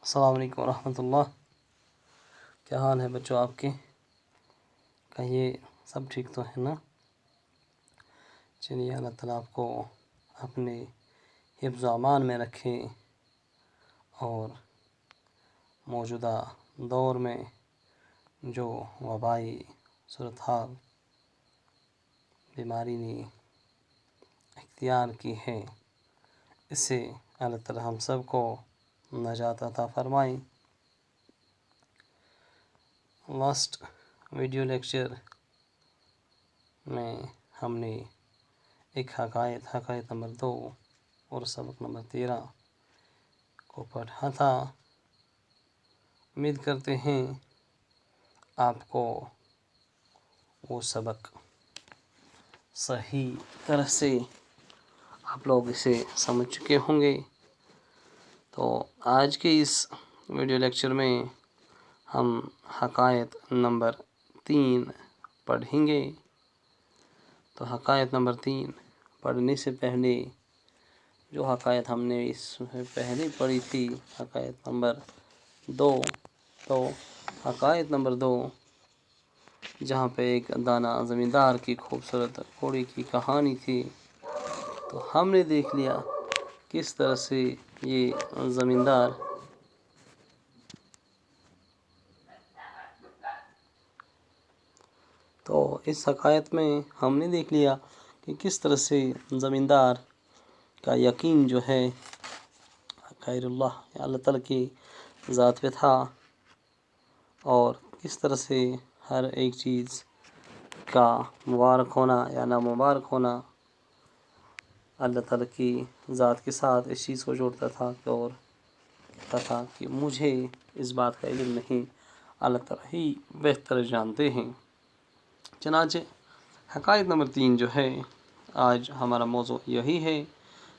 السلام علیکم ورحمۃ اللہ۔ کیا حال ہے بچوں آپ کے؟ کہیے سب ٹھیک تو ہے نا؟ چلیے اللہ تعالیٰ آپ کو اپنے حفظ و امان میں رکھے اور موجودہ دور میں جو وبائی صورتحال بیماری نے اختیار کی ہے اس سے اللہ تعالیٰ ہم سب کو نجات عطا فرمائیں۔ لاسٹ ویڈیو لیکچر میں ہم نے ایک حکایت نمبر 2 اور سبق نمبر 13 کو پڑھا تھا۔ امید کرتے ہیں آپ کو وہ سبق صحیح طرح سے آپ لوگ اسے سمجھ چکے ہوں گے۔ تو آج کے اس ویڈیو لیکچر میں ہم حکایت نمبر 3 پڑھیں گے۔ تو حکایت نمبر 3 پڑھنے سے پہلے جو حکایت ہم نے اس سے پہلے پڑھی تھی حکایت نمبر 2، تو حکایت نمبر 2 جہاں پہ ایک دانا زمیندار کی خوبصورت گھوڑی کی کہانی تھی، تو ہم نے دیکھ لیا کس طرح سے یہ زمیندار تو اس حکایت میں ہم نے دیکھ لیا کہ کس طرح سے زمیندار کا یقین جو ہے غیر اللہ اللہ تعالیٰ کی ذات پہ تھا، اور کس طرح سے ہر ایک چیز کا مبارک ہونا یا نامبارک ہونا اللہ تعالیٰ کی ذات کے ساتھ اس چیز کو جوڑتا تھا اور کہتا تھا کہ مجھے اس بات کا علم نہیں، اللہ تعالیٰ ہی بہتر جانتے ہیں۔ چنانچہ حکایت نمبر 3 جو ہے آج ہمارا موضوع یہی ہے۔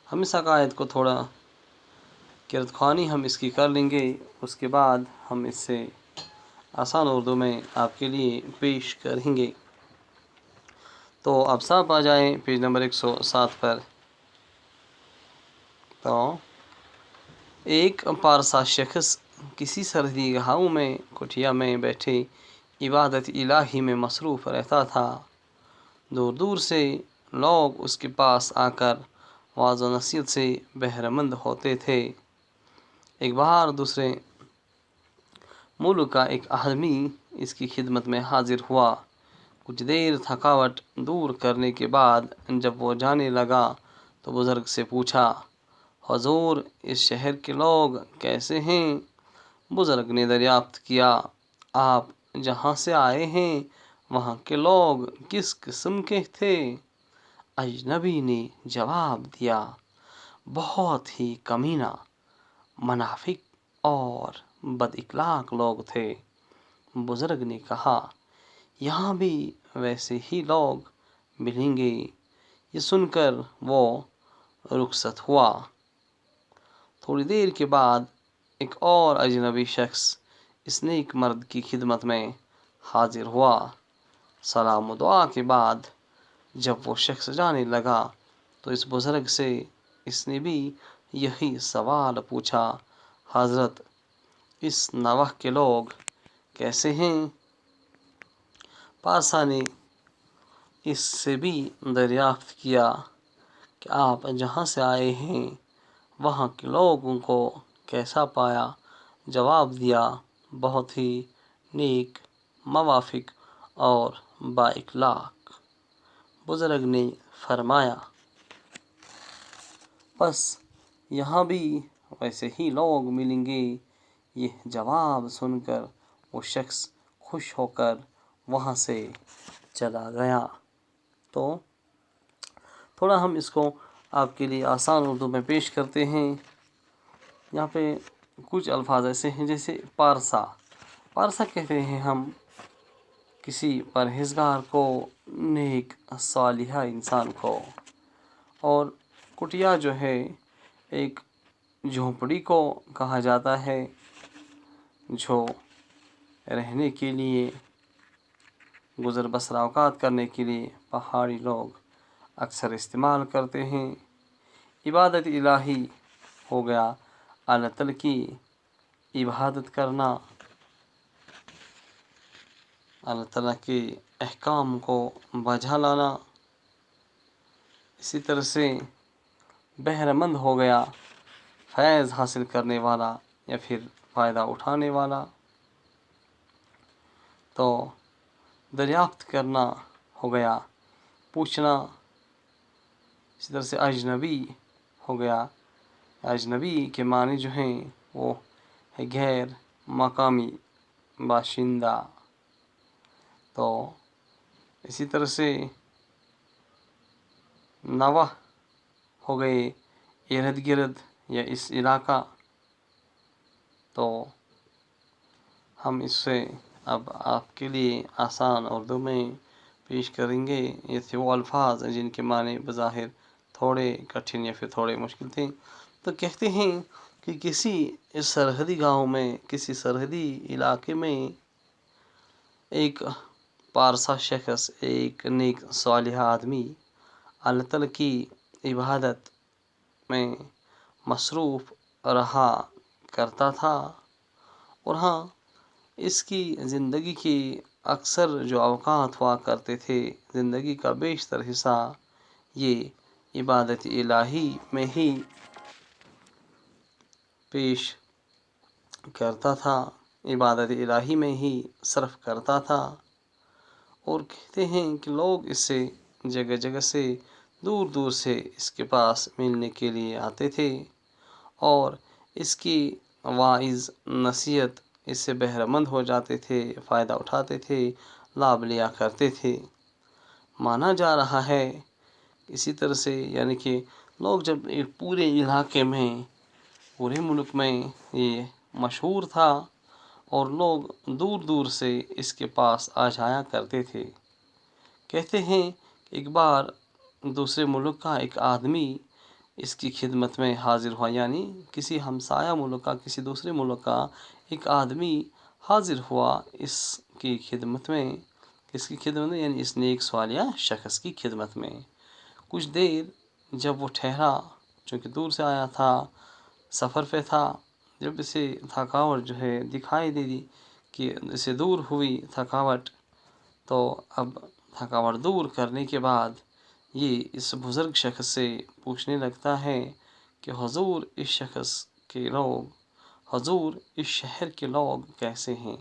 ہم اس حکایت کو تھوڑا کرت خوانی ہم اس کی کر لیں گے، اس کے بعد ہم اس سے آسان اردو میں آپ کے لیے پیش کریں گے۔ تو اب صاحب آ جائیں پیج نمبر 107 پر۔ تو ایک پارسا شخص کسی سرحدی گاؤں میں کٹیا میں بیٹھے عبادت الہی میں مصروف رہتا تھا۔ دور دور سے لوگ اس کے پاس آ کر وعظ و نصیحت سے بہرہ مند ہوتے تھے۔ ایک بار دوسرے ملک کا ایک آدمی اس کی خدمت میں حاضر ہوا۔ کچھ دیر تھکاوٹ دور کرنے کے بعد جب وہ جانے لگا تو بزرگ سے پوچھا، حضور اس شہر کے لوگ کیسے ہیں؟ بزرگ نے دریافت کیا، آپ جہاں سے آئے ہیں وہاں کے لوگ کس قسم کے تھے؟ اجنبی نے جواب دیا، بہت ہی کمینہ، منافق اور بد اخلاق لوگ تھے۔ بزرگ نے کہا، یہاں بھی ویسے ہی لوگ ملیں گے۔ یہ سن کر وہ رخصت ہوا۔ تھوڑی دیر کے بعد ایک اور اجنبی شخص اس نیک مرد کی خدمت میں حاضر ہوا۔ سلام و دعا کے بعد جب وہ شخص جانے لگا تو اس بزرگ سے اس نے بھی یہی سوال پوچھا، حضرت اس نوح کے لوگ کیسے ہیں؟ پارسا نے اس سے بھی دریافت کیا کہ آپ جہاں سے آئے ہیں وہاں کے لوگوں کو کیسا پایا؟ جواب دیا، بہت ہی نیک، موافق اور با اخلاق۔ بزرگ نے فرمایا، بس یہاں بھی ویسے ہی لوگ ملیں گے۔ یہ جواب سن کر وہ شخص خوش ہو کر وہاں سے چلا گیا۔ تو تھوڑا ہم اس کو آپ کے لیے آسان اردو میں پیش کرتے ہیں۔ یہاں پہ کچھ الفاظ ایسے ہیں جیسے پارسا۔ پارسا کہتے ہیں ہم کسی پرہیزگار کو، نیک صالحہ انسان کو۔ اور کٹیا جو ہے ایک جھونپڑی کو کہا جاتا ہے جو رہنے کے لیے، گزر بسر اوقات کرنے کے لیے پہاڑی لوگ اکثر استعمال کرتے ہیں۔ عبادت الہی ہو گیا اللہ تعالیٰ کی عبادت کرنا، اللہ تعالیٰ کے احکام کو بجا لانا، اسی طرح سے بہرہ مند ہو گیا، فیض حاصل کرنے والا یا پھر فائدہ اٹھانے والا، تو دریافت کرنا ہو گیا، پوچھنا، اسی طرح سے اجنبی ہو گیا۔ اجنبی کے معنی جو ہیں وہ ہے غیر مقامی باشندہ، تو اسی طرح سے نوح ہو گئے ارد گرد یا اس علاقہ، تو ہم اس سے اب آپ کے لیے آسان اردو میں پیش کریں گے۔ یہ تھے وہ الفاظ جن کے معنی بظاہر تھوڑے کٹھن یا پھر تھوڑے مشکل تھے۔ تو کہتے ہیں کہ کسی سرحدی گاؤں میں، کسی سرحدی علاقے میں ایک پارسا شخص، ایک نیک صالح آدمی اللہ تعالیٰ کی عبادت میں مصروف رہا کرتا تھا، اور ہاں، اس کی زندگی کی اکثر جو اوقات ہوا کرتے تھے، زندگی کا بیشتر حصہ یہ عبادت الہی میں ہی پیش کرتا تھا، عبادت الہی میں ہی صرف کرتا تھا۔ اور کہتے ہیں کہ لوگ اس سے جگہ جگہ سے، دور دور سے اس کے پاس ملنے کے لیے آتے تھے، اور اس کی واعظ نصیحت اس سے بہرہ مند ہو جاتے تھے، فائدہ اٹھاتے تھے، لابھ لیا کرتے تھے۔ مانا جا رہا ہے اسی طرح سے، یعنی کہ لوگ جب ایک پورے علاقے میں، پورے ملک میں یہ مشہور تھا، اور لوگ دور دور سے اس کے پاس آ جایا کرتے تھے۔ کہتے ہیں کہ ایک بار دوسرے ملک کا ایک آدمی اس کی خدمت میں حاضر ہوا، یعنی کسی ہمسایہ ملک کا، کسی دوسرے ملک کا ایک آدمی حاضر ہوا اس کی خدمت میں، کس کی خدمت میں، یعنی اس نیک صالح شخص کی خدمت میں۔ کچھ دیر جب وہ ٹھہرا، چونکہ دور سے آیا تھا، سفر پہ تھا، جب اسے تھکاوٹ جو ہے دکھائی دے دی، کہ اسے دور ہوئی تھکاوٹ، تو اب تھکاوٹ دور کرنے کے بعد یہ اس بزرگ شخص سے پوچھنے لگتا ہے کہ حضور، اس شخص کے لوگ، حضور اس شہر کے لوگ کیسے ہیں؟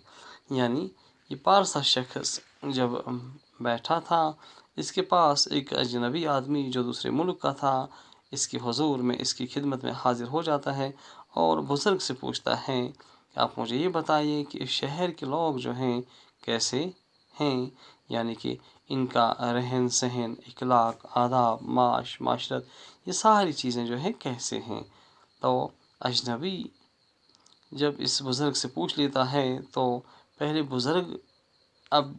یعنی یہ پارسا شخص جب بیٹھا تھا، اس کے پاس ایک اجنبی آدمی جو دوسرے ملک کا تھا، اس کی حضور میں، اس کی خدمت میں حاضر ہو جاتا ہے، اور بزرگ سے پوچھتا ہے کہ آپ مجھے یہ بتائیے کہ اس شہر کے لوگ جو ہیں کیسے ہیں، یعنی کہ ان کا رہن سہن، اخلاق، آداب، معاشرت، یہ ساری چیزیں جو ہیں کیسے ہیں۔ تو اجنبی جب اس بزرگ سے پوچھ لیتا ہے، تو پہلے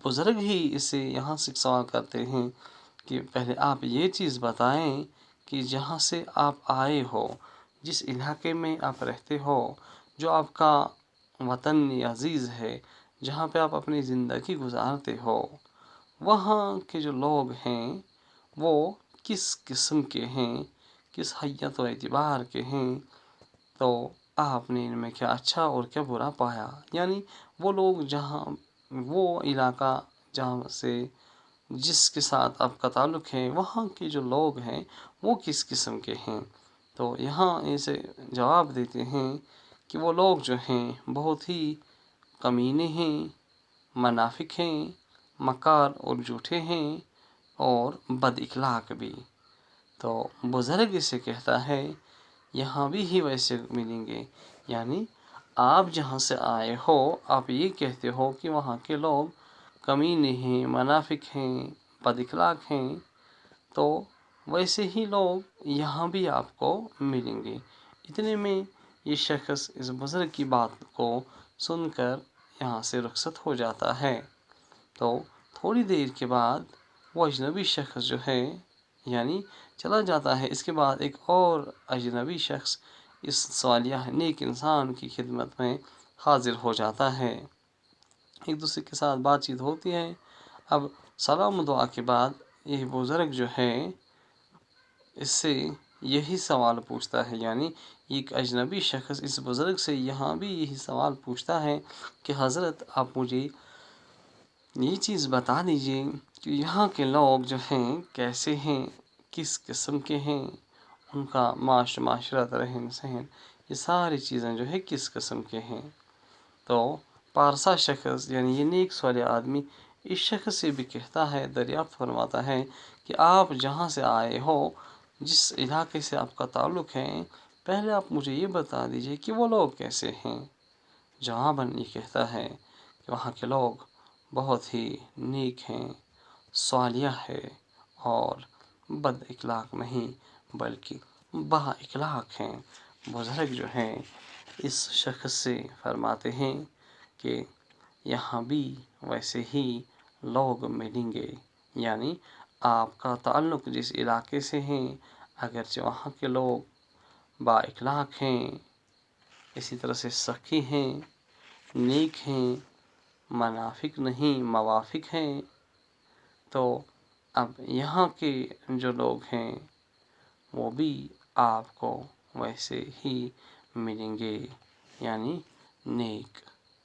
بزرگ ہی اسے یہاں سے سوال کرتے ہیں کہ پہلے آپ یہ چیز بتائیں کہ جہاں سے آپ آئے ہو، جس علاقے میں آپ رہتے ہو، جو آپ کا وطن عزیز ہے، جہاں پہ آپ اپنی زندگی گزارتے ہو، وہاں کے جو لوگ ہیں وہ کس قسم کے ہیں، کس حیت و اعتبار کے ہیں، تو آپ نے ان میں کیا اچھا اور کیا برا پایا۔ یعنی وہ لوگ جہاں، وہ علاقہ جہاں سے، جس کے ساتھ آپ کا تعلق ہے، وہاں کے جو لوگ ہیں وہ کس قسم کے ہیں۔ تو یہاں اسے جواب دیتے ہیں کہ وہ لوگ جو ہیں بہت ہی کمینے ہیں، منافق ہیں، مکار اور جھوٹے ہیں، اور بد اخلاق بھی۔ تو بزرگ اسے کہتا ہے یہاں بھی ویسے ملیں گے، یعنی آپ جہاں سے آئے ہو، آپ یہ کہتے ہو کہ وہاں کے لوگ کمینے ہیں، منافق ہیں، بد اخلاق ہیں، تو ویسے ہی لوگ یہاں بھی آپ کو ملیں گے۔ اتنے میں یہ شخص اس بزرگ کی بات کو سن کر یہاں سے رخصت ہو جاتا ہے۔ تو تھوڑی دیر کے بعد وہ اجنبی شخص جو ہے یعنی چلا جاتا ہے۔ اس کے بعد ایک اور اجنبی شخص اس صالح نیک انسان کی خدمت میں حاضر ہو جاتا ہے، ایک دوسرے کے ساتھ بات چیت ہوتی ہے۔ اب سلام و دعا کے بعد یہ بزرگ جو ہے اس سے یہی سوال پوچھتا ہے، یعنی ایک اجنبی شخص اس بزرگ سے یہاں بھی یہی سوال پوچھتا ہے کہ حضرت آپ مجھے یہ چیز بتا دیجئے کہ یہاں کے لوگ جو ہیں کیسے ہیں، کس قسم کے ہیں، ان کا معاشرت، رہن سہن، یہ ساری چیزیں جو ہے کس قسم کے ہیں۔ تو پارسا شخص یعنی یہ نیک صالح آدمی اس شخص سے بھی کہتا ہے، دریافت فرماتا ہے کہ آپ جہاں سے آئے ہو، جس علاقے سے آپ کا تعلق ہے، پہلے آپ مجھے یہ بتا دیجئے کہ وہ لوگ کیسے ہیں۔ جواباً یہ کہتا ہے کہ وہاں کے لوگ بہت ہی نیک ہیں، صالح ہے، اور بد اخلاق نہیں بلکہ با اخلاق ہیں۔ بزرگ جو ہیں اس شخص سے فرماتے ہیں کہ یہاں بھی ویسے ہی لوگ ملیں گے، یعنی آپ کا تعلق جس علاقے سے ہیں، اگرچہ وہاں کے لوگ با اخلاق ہیں، اسی طرح سے سخی ہیں، نیک ہیں، منافق نہیں موافق ہیں، تو اب یہاں کے جو لوگ ہیں وہ بھی آپ کو ویسے ہی ملیں گے، یعنی نیک،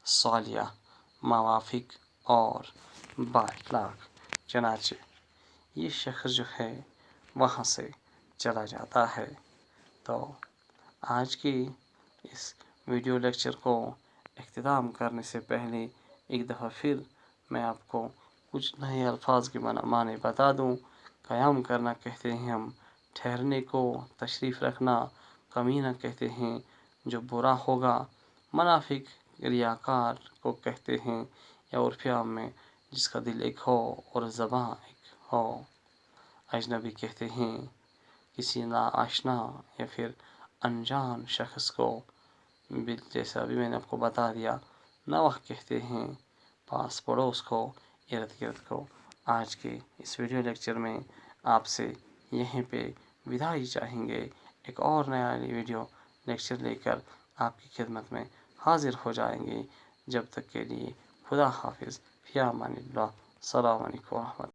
صالح، موافق اور با اخلاق۔ چنانچہ یہ شخص جو ہے وہاں سے چلا جاتا ہے۔ تو آج کی اس ویڈیو لیکچر کو اختتام کرنے سے پہلے ایک دفعہ پھر میں آپ کو کچھ نئے الفاظ کے معنی بتا دوں۔ قیام کرنا کہتے ہیں ہم ٹھہرنے کو، تشریف رکھنا، کمینہ کہتے ہیں جو برا ہوگا، منافق ریاکار کو کہتے ہیں، یا عرف عام میں جس کا دل ایک ہو اور زباں ایک ہو۔ اجنبی کہتے ہیں کسی ناآشنا یا پھر انجان شخص کو، جیسا ابھی میں نے آپ کو بتا دیا۔ نوح کہتے ہیں پاس پڑوس کو، ارد گرد کو۔ آج کے اس ویڈیو لیکچر میں آپ سے یہیں پہ وداعی چاہیں گے۔ ایک اور نیا ویڈیو لیکچر لے کر آپ کی خدمت میں حاضر ہو جائیں گے۔ جب تک کے لیے خدا حافظ، فی امان اللہ، السلام علیکم ورحمۃ اللہ۔